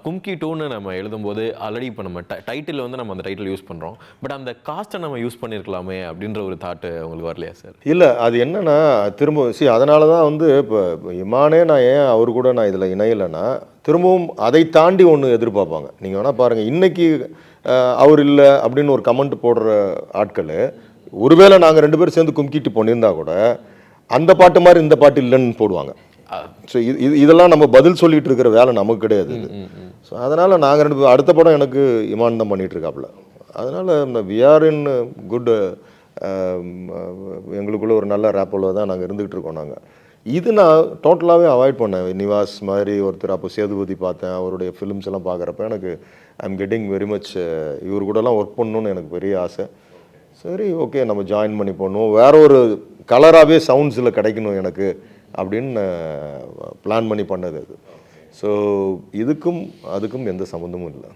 கும்கி டூன்னு நம்ம எழுதும்போது ஆல்ரெடி இப்போ நம்ம டைட்டில் வந்து நம்ம அந்த டைட்டில் யூஸ் பண்ணுறோம். பட் அந்த காஸ்ட்டை நம்ம யூஸ் பண்ணியிருக்கலாமே அப்படின்ற ஒரு தாட்டு உங்களுக்கு வரலையா சார்? இல்லை, அது என்னன்னா திரும்ப அதனால தான் வந்து இப்போ இமானே நான் ஏன் அவர் கூட நான் இதில் இணையலைன்னா, திரும்பவும் அதை தாண்டி ஒன்று எதிர்பார்ப்பாங்க. நீங்கள் வேணால் பாருங்கள், இன்னைக்கு அவர் இல்லை அப்படின்னு ஒரு கமெண்ட் போடுற ஆட்கள், ஒருவேளை நாங்கள் 2 பேரும் சேர்ந்து கும்கிட்டு பண்ணியிருந்தா கூட அந்த பாட்டு மாதிரி இந்த பாட்டு இல்லைன்னு போடுவாங்க. ஸோ இதெல்லாம் நம்ம பதில் சொல்லிட்டு இருக்கிற வேலை நமக்கு கிடையாது. ஸோ அதனால் நாங்கள் 2 பேரும் அடுத்த படம் எனக்கு இமான் தான் பண்ணிட்டு இருக்காப்புல. அதனால் இந்த விஆர் இன் குட், எங்களுக்குள்ள ஒரு நல்ல ரேப்போவில் தான் நாங்கள் இருந்துகிட்டு இருக்கோம். இது நான் டோட்டலாகவே அவாய்ட் பண்ணேன். நிவாஸ் மாதிரி ஒருத்தர், அப்போ சேதுபதி பார்த்தேன், அவருடைய ஃபிலிம்ஸ் எல்லாம் பார்க்குறப்ப எனக்கு ஐம் கெட்டிங் வெரி மச் இவர் கூடலாம் ஒர்க் பண்ணணுன்னு எனக்கு பெரிய ஆசை. சரி, ஓகே, நம்ம ஜாயின் பண்ணி பண்ணுவோம், வேற ஒரு கலராகவே சவுண்ட்ஸில் கிடைக்கணும் எனக்கு அப்படின்னு பிளான் பண்ணி பண்ணது அது. ஸோ இதுக்கும் அதுக்கும் எந்த சம்மந்தமும் இல்லை.